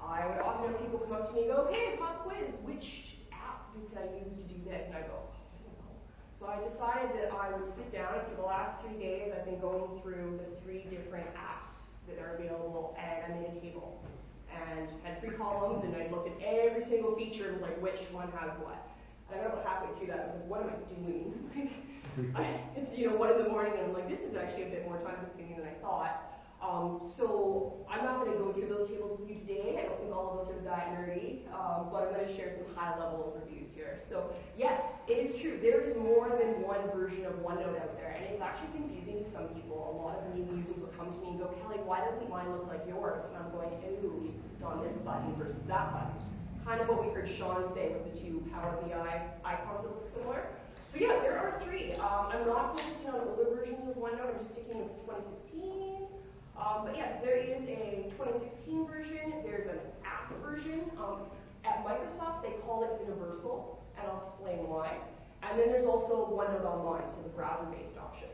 I would often have people come up to me and go, "Hey, pop quiz, which app can I use to do this?" And I go, "Oh, I don't know." So I decided that I would sit down, and for the last 3 days, I've been going through the 3 different apps that are available, and I made a table. And had 3 columns, and I looked at every single feature and was like, which one has what? And I got about halfway through that, and I was like, what am I doing? It's 1 in the morning, and I'm like, this is actually a bit more time consuming than I thought. So I'm not going to go through those tables with you today. I don't think all of us are that nerdy, but I'm going to share some high-level overviews here. So yes, it is true. There is more than one version of OneNote out there, and it's actually confusing to some people. A lot of new users will come to me and go, "Kelly, why doesn't mine look like yours?" And I'm going, "Ooh, you clicked on this button versus that button." Kind of what we heard Sean say with the 2 Power BI icons that look similar. So yeah, there are 3. I'm not focusing on older versions of OneNote. I'm just sticking with 2016. But yes, there is a 2016 version. There's an app version. At Microsoft, they call it Universal, and I'll explain why. And then there's also OneNote Online, so the browser-based option.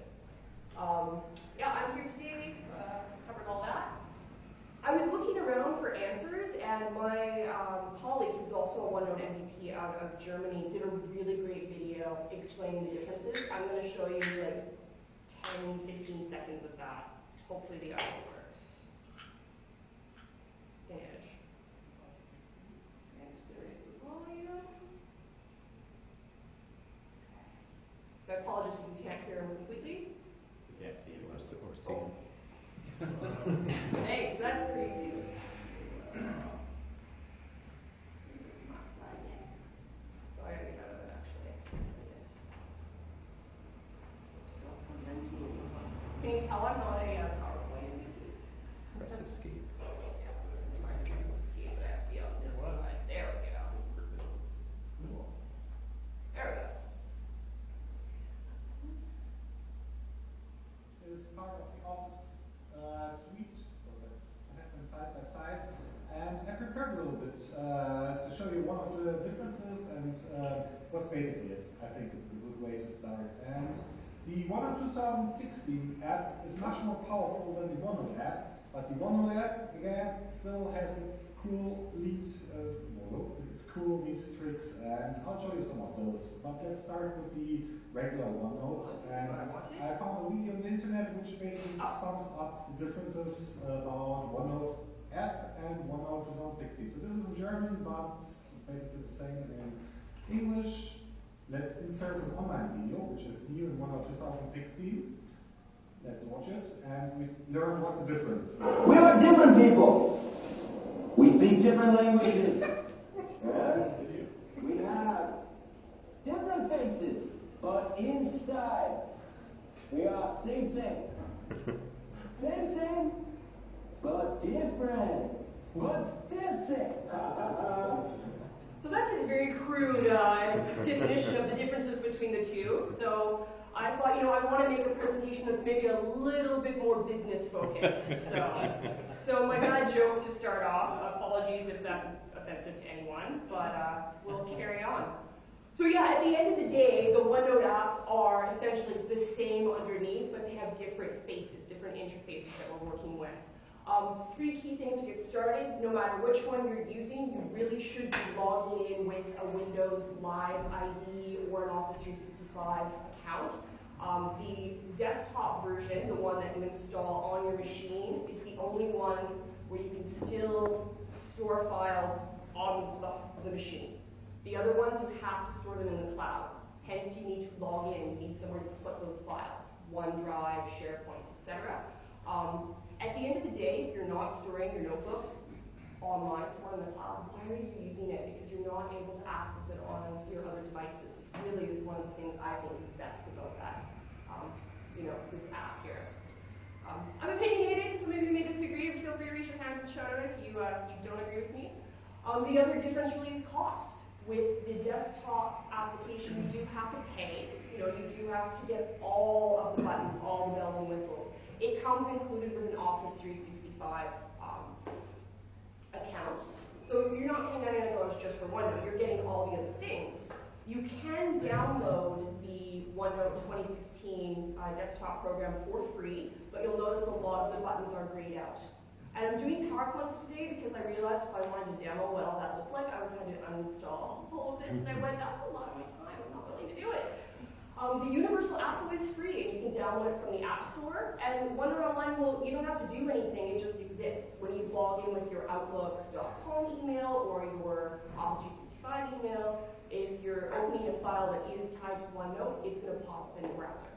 Yeah, I'm here today, covered all that. I was looking around for answers, and my colleague, who's also a OneNote MVP out of Germany, did a really great video explaining the differences. I'm going to show you like 10, 15 seconds of that. Hopefully the audio works. Edge. And just going to raise the volume. I apologize if you can't hear him completely. We can't see it or see him. Thanks, that's crazy. Oh, I gotta get out of it actually. Stop presenting. Can you tell I'm not a PowerPoint MVP? Press escape. Yeah, I press escape, but I have to be on this side. There we go. There we go. Is part of the Office suite, so let's have them side by side. And I prepared a little bit to show you one of the differences and what's basically it. I think is a good way to start. And the OneNote 2016 app is much more powerful than the OneNote app, but the OneNote app, again, still has its cool lead tricks, and I'll show you some of those. But let's start with the regular OneNote. And I found a video on the internet which basically sums up the differences about OneNote app and OneNote 2016. So this is in German, but it's basically the same in English. Let's insert an online video, which is new in OneNote 2016. Let's watch it, and we learn what's the difference. We are different people. We speak different languages. We have different faces, but inside we are same, but different. What's this? So that's a very crude definition of the differences between the 2. So I thought, I want to make a presentation that's maybe a little bit more business focused. So my bad joke to start off. Apologies if that's offensive to anyone, but we'll carry on. So yeah, at the end of the day, the OneNote apps are essentially the same underneath, but they have different faces, different interfaces that we're working with. 3 key things to get started. No matter which one you're using, you really should be logging in with a Windows Live ID or an Office 365 account. The desktop version, the one that you install on your machine, is the only one where you can still store files on the machine. The other ones, you have to store them in the cloud. Hence, you need to log in. You need somewhere to put those files. OneDrive, SharePoint, etc. At the end of the day, if you're not storing your notebooks online somewhere in the cloud, why are you using it? Because you're not able to access it on your other devices, which really is one of the things I think is best about that, this app here. I'm opinionated, so maybe you may disagree. Feel free to raise your hand and shout out if you don't agree with me. The other difference really is cost. With the desktop application, you do have to pay. You do have to get all of the buttons, all the bells and whistles. It comes included with an Office 365 account. So you're not paying $99 just for OneNote, you're getting all the other things. You can download the OneNote 2016 desktop program for free, but you'll notice a lot of the buttons are grayed out. And I'm doing PowerPoints today because I realized if I wanted to demo what all that looked like, I would have had to uninstall all of this, and I went, that's a lot of my time, I'm not willing to do it. The Universal app though is free, and you can download it from the App Store. And OneNote Online, well, you don't have to do anything, it just exists. When you log in with your Outlook.com email or your Office 365 email, if you're opening a file that is tied to OneNote, it's going to pop up in the browser.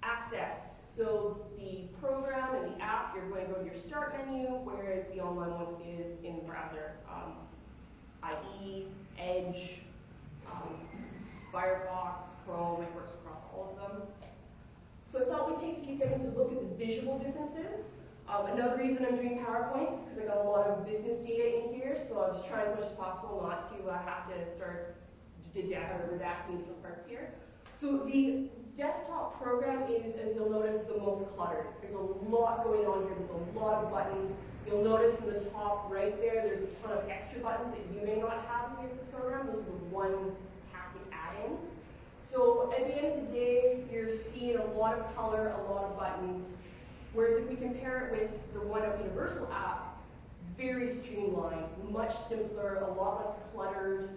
Access. So the program and the app, you're going to go to your Start menu, whereas the online one is in the browser, i.e. Edge, Firefox, Chrome, it works across all of them. So I thought we'd take a few seconds to look at the visual differences. Another reason I'm doing PowerPoints is because I got a lot of business data in here, so I was trying as much as possible not to have to start redacting different parts here. So the desktop program is, as you'll notice, the most cluttered. There's a lot going on here. There's a lot of buttons. You'll notice in the top right there, there's a ton of extra buttons that you may not have in your program. Those are the one-tastic add-ins. So at the end of the day, you're seeing a lot of color, a lot of buttons. Whereas if we compare it with the OneNote Universal app, very streamlined, much simpler, a lot less cluttered.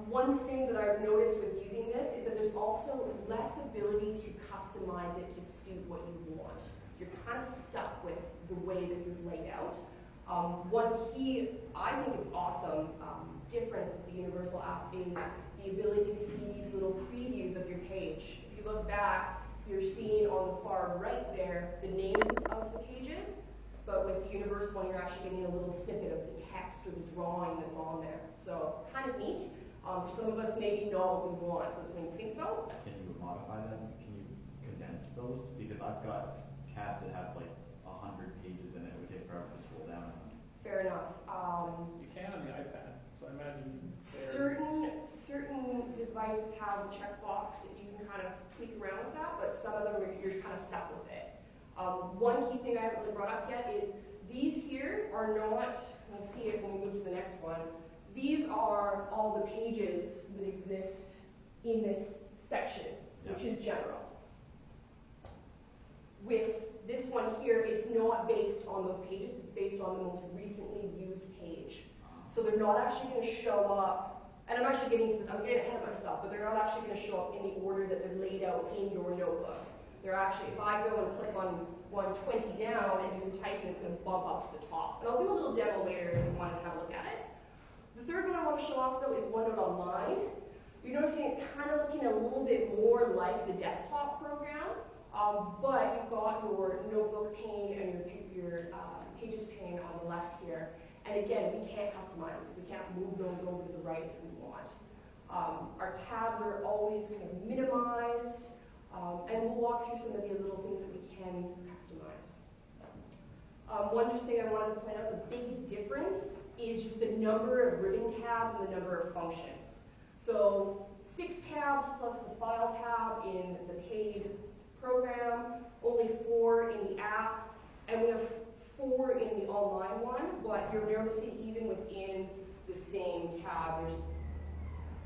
One thing that I've noticed with using this is that there's also less ability to customize it to suit what you want. You're kind of stuck with the way this is laid out. One key, I think it's awesome, difference with the Universal app is the ability to see these little previews of your page. If you look back, you're seeing on the far right there the names of the pages, but with the Universal one, you're actually getting a little snippet of the text or the drawing that's on there. So kind of neat. For some of us, maybe not what we want, so it's something to think about. Can you modify that? Can you condense those? Because I've got tabs that have like 100 pages in it. It would take forever to scroll down. Fair enough. You can on the iPad, so I imagine Certain devices have a checkbox that you can kind of tweak around with that, but some of them you're kind of stuck with it. One key thing I haven't really brought up yet is these here are not, we'll see it when we move to the next one, these are all the pages that exist in this section, which is general. With this one here, it's not based on those pages, it's based on the most recently used page. So they're not actually going to show up, and I'm getting ahead of myself, but they're not actually going to show up in the order that they're laid out in your notebook. They're actually, if I go and click on 120 down and do some typing, it's going to bump up to the top. And I'll do a little demo later if you want to have a look at it. The third one I want to show off, though, is OneNote Online. You're noticing it's kind of looking a little bit more like the desktop program, but you've got your notebook pane and your pages pane on the left here. And again, we can't customize this. We can't move those over to the right if we want. Our tabs are always kind of minimized, and we'll walk through some of the little things that we can customize. One just thing I wanted to point out, the biggest difference is just the number of ribbon tabs and the number of functions. So 6 tabs plus the file tab in the paid program, only 4 in the app, and we have 4 in the online one, but you're noticing even within the same tab, there's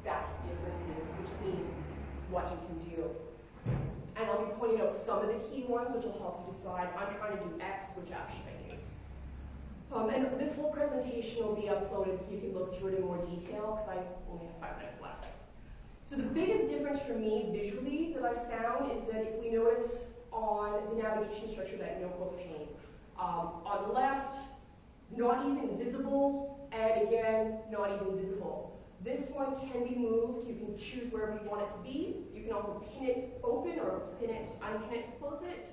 vast differences between what you can do. And I'll be pointing out some of the key ones, which will help you decide, I'm trying to do X, which app should I use? And this whole presentation will be uploaded so you can look through it in more detail, because I only have 5 minutes left. So the biggest difference for me visually that I found is that if we notice on the navigation structure, that notebook pane, on the left, not even visible, and again, not even visible. This one can be moved. You can choose wherever you want it to be. You can also pin it open or unpin it to close it.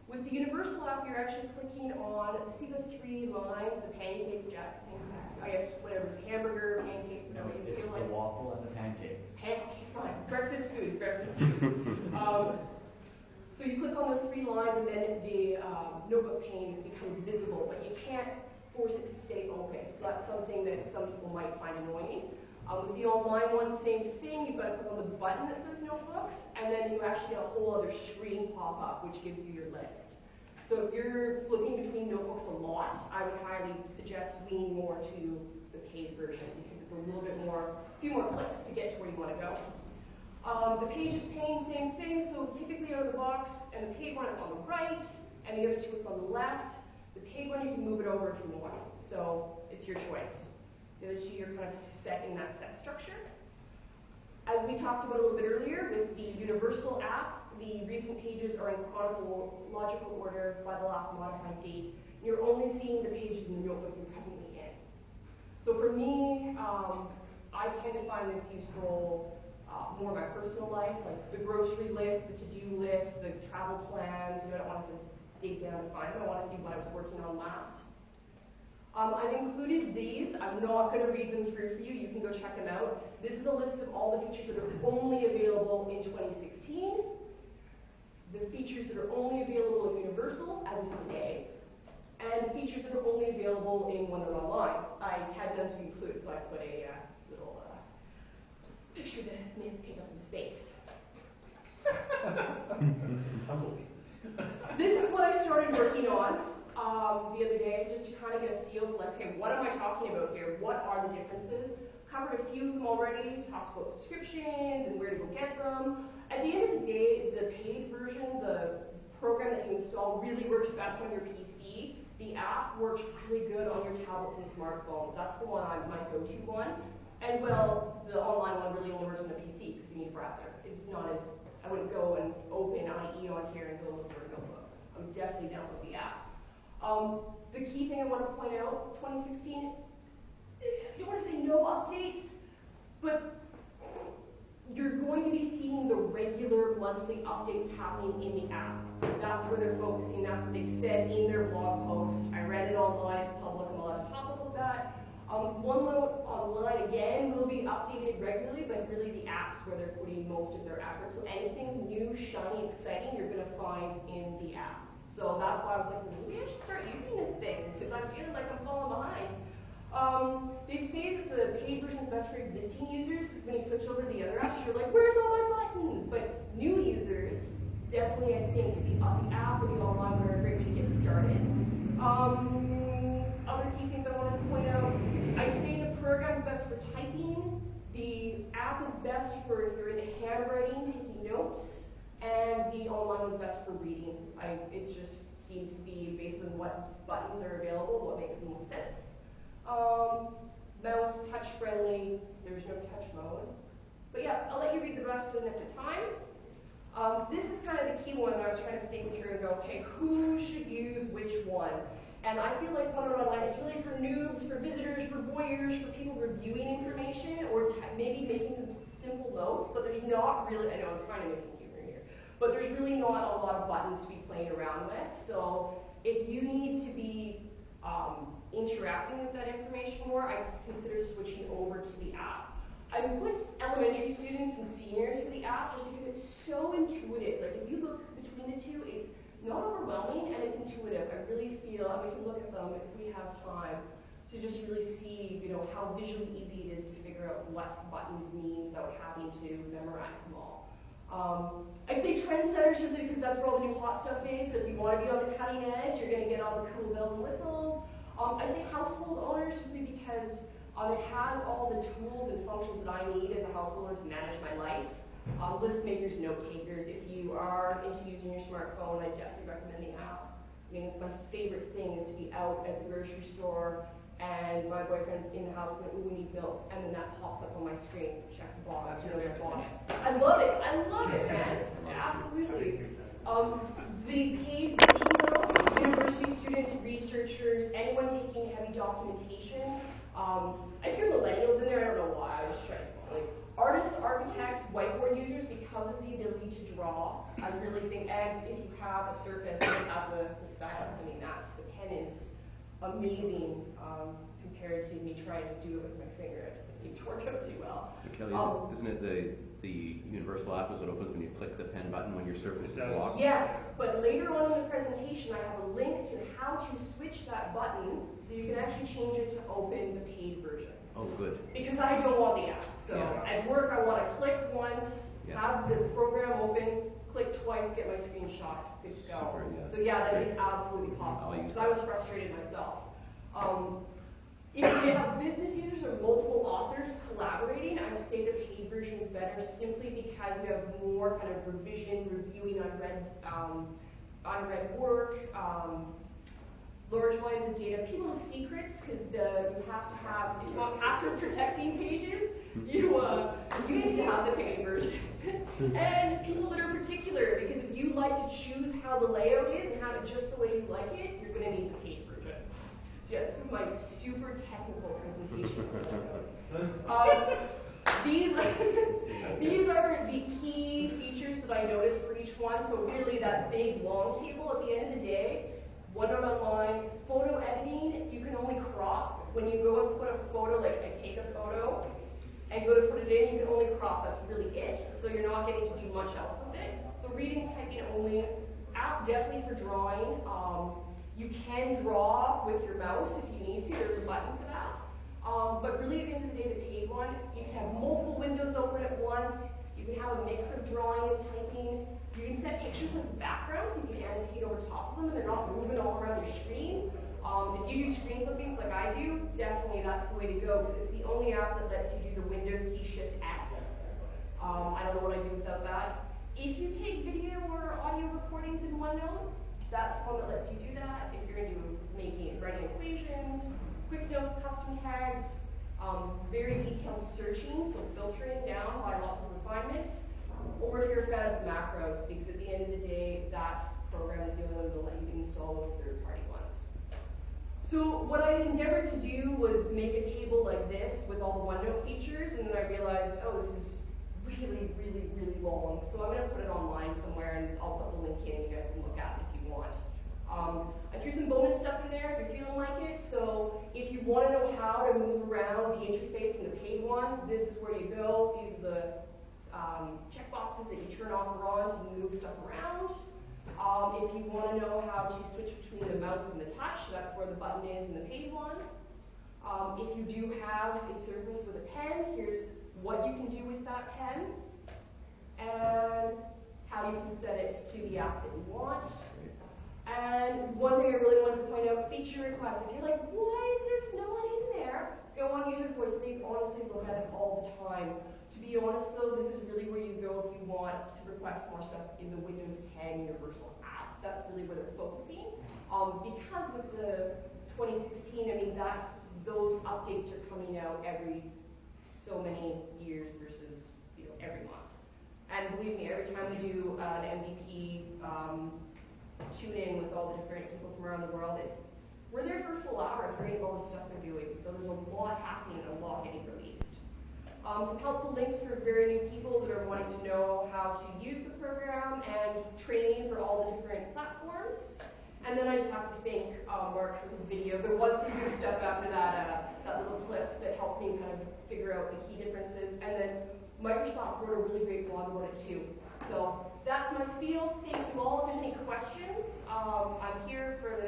With the Universal app, you're actually clicking on, see the 3 lines, the pancake, I guess, whatever, hamburger, pancakes, whatever you feel like. It's the waffle and the pancakes. Pancake, fine. Breakfast foods, breakfast foods. So you click on the 3 lines and then the notebook pane becomes visible, but you can't force it to stay open. So that's something that some people might find annoying. With the online one, same thing. You've got to click on the button that says notebooks, and then you actually get a whole other screen pop up, which gives you your list. So if you're flipping between notebooks a lot, I would highly suggest leaning more to the paid version because it's a little bit more, a few more clicks to get to where you want to go. The pages pane, same thing. So typically out of the box, and the paid one, it's on the right, and the other 2, it's on the left. The paid one, you can move it over if you want. So it's your choice. The other two, you're kind of set in that set structure. As we talked about a little bit earlier, with the Universal app, the recent pages are in chronological order by the last modified date. You're only seeing the pages in the notebook you're presently in. So for me, I tend to find this useful more in my personal life, like the grocery list, the to-do list, the travel plans. I don't want to dig down to find them. I want to see what I was working on last. I've included these. I'm not going to read them through for you. You can go check them out. This is a list of all the features that are only available in 2016, the features that are only available in Universal as of today, and the features that are only available in OneNote Online. I had none to include, so I put a little picture that may have taken up some space. This is what I started working on the other day, just to kind of get a feel for, like, okay, what am I talking about here? What are the differences? Covered a few of them already, talked about subscriptions and where to go get them. At the end of the day, the paid version, the program that you install, really works best on your PC. The app works really good on your tablets and smartphones. That's the one my go-to one. And well, the online one really only works on a PC because you need a browser. It's not as, I wouldn't go and open IE on here and go look for a notebook. I'm definitely down with the app. The key thing I want to point out, 2016, I don't want to say no updates, but you're going to be seeing the regular monthly updates happening in the app. That's where they're focusing. That's what they've said in their blog post. I read it online. It's public. I'm allowed to talk about that. OneNote Online, again, will be updated regularly, but really the app's where they're putting most of their effort. So anything new, shiny, exciting, you're going to find in the app. So that's why I was like, maybe I should start using this thing, because I'm feeling like I'm falling behind. They say that the paid version is best for existing users, because when you switch over to the other apps, you're like, where's all my buttons? But new users, definitely I think the app or the online one are a great way to get started. Other key things I wanted to point out, I say the program's best for typing, the app is best for if you're into handwriting, taking notes, and the online one's best for reading. It just seems to be based on what buttons are available, what makes the most sense. Mouse, touch friendly, there's no touch mode. But yeah, I'll let you read the rest of it at a time. This is kind of the key one that I was trying to think through and go, okay, who should use which one? And I feel like OneNote Online is really for noobs, for visitors, for voyeurs, for people reviewing information, or maybe making some simple notes, but there's not really, I know I'm trying to make some humor here, but there's really not a lot of buttons to be playing around with. So if you need to be interacting with that information more, I consider switching over to the app. I put elementary students and seniors for the app just because it's so intuitive. Like if you look between the two, it's not overwhelming and it's intuitive. I really feel, and we can look at them if we have time, to just really see, how visually easy it is to figure out what buttons mean without having to memorize them all. I say trendsetter simply because that's where all the new hot stuff is. So if you want to be on the cutting edge, you're going to get all the cool bells and whistles. I say household owner simply because it has all the tools and functions that I need as a household owner to manage my life. List makers, note takers. If you are into using your smartphone, I definitely recommend the app. I mean, it's my favorite thing is to be out at the grocery store and my boyfriend's in the house going, ooh, we need milk, and then that pops up on my screen. Check the box. That's your favorite thing. I love it. I love it, man. Absolutely. The paid version, though, university students, researchers, anyone taking heavy documentation. If you're millennials in there, I don't know why. I was trying to like artists, architects, whiteboard users, because of the ability to draw. I really think, and if you have a Surface, you have the stylus. I mean, the pen is amazing compared to me trying to do it with my finger. It doesn't seem to work out too well. So Kelly, isn't it the Universal app is what opens when you click the pen button when your Surface is locked? Yes, but later on in the presentation, I have a link to how to switch that button so you can actually change it to open the paid version. Oh, good. Because I don't want the app. So Yeah. at work, I want to click once, Yeah. have the program open, click twice, get my screenshot, good to go. Super, yeah. So yeah, that is absolutely possible. I'll use Because I was frustrated myself. If you have business users or multiple authors collaborating, I would say the paid version is better simply because you have more kind of revision, reviewing unread work. large volumes of data, people's secrets, because you have to have, if you want password protecting pages, you need to have the paid version. And people that are particular, because if you like to choose how the layout is and have it just the way you like it, you're going to need the paid version. So yeah, this is my super technical presentation. These are the key features that I noticed for each one. So really that big long table at the end of the day, OneNote Online, photo editing, you can only crop. When you go and put a photo, like I take a photo and go to put it in, you can only crop, that's really it. So you're not getting to do much else with it. So reading, typing only, app definitely for drawing. You can draw with your mouse if you need to, there's a button for that. But really at the end of the day, the paid one, you can have multiple windows open at once. You can have a mix of drawing and typing. You can set pictures of backgrounds so you can annotate over top of them and they're not moving all around your screen. If you do screen clippings like I do, definitely that's the way to go because it's the only app that lets you do the Windows key Shift S. I don't know what I do without that. If you take video or audio recordings in OneNote, that's the one that lets you do that. If you're into writing equations, quick notes, custom tags, very detailed searching, so filtering down by lots of refinements, or if you're a fan of macros, because at the end of the day, that program is the only one that will let you install those third-party ones. So what I endeavored to do was make a table like this with all the OneNote features, and then I realized, oh, this is really, really, really long. So I'm going to put it online somewhere, and I'll put the link in. You guys can look at it if you want. I threw some bonus stuff in there if you're feeling like it. So if you want to know how to move around the interface in the paid one, this is where you go. These are the checkboxes that you turn off or on to move stuff around. If you want to know how to switch between the mouse and the touch, that's where the button is in the paid one. If you do have a surface with a pen, here's what you can do with that pen and how you can set it to the app that you want. And one thing I really wanted to point out, feature requests. If you're like, why is this not in there? Go on user voice. They honestly look at it all the time. To be honest though, this is really where you go if you want to request more stuff in the Windows 10 Universal app. That's really where they're focusing. Because with the 2016, I mean, those updates are coming out every so many years versus every month. And believe me, every time we do an MVP tune in with all the different people from around the world, we're there for a full hour hearing all the stuff they're doing. So there's a lot happening and a lot getting released. Some helpful links for very new people that are wanting to know how to use the program and training for all the different platforms. And then I just have to thank Mark for his video. There was some good stuff after that, that little clip that helped me kind of figure out the key differences. And then Microsoft wrote a really great blog about it too. So that's my spiel. Thank you all. If there's any questions, I'm here for the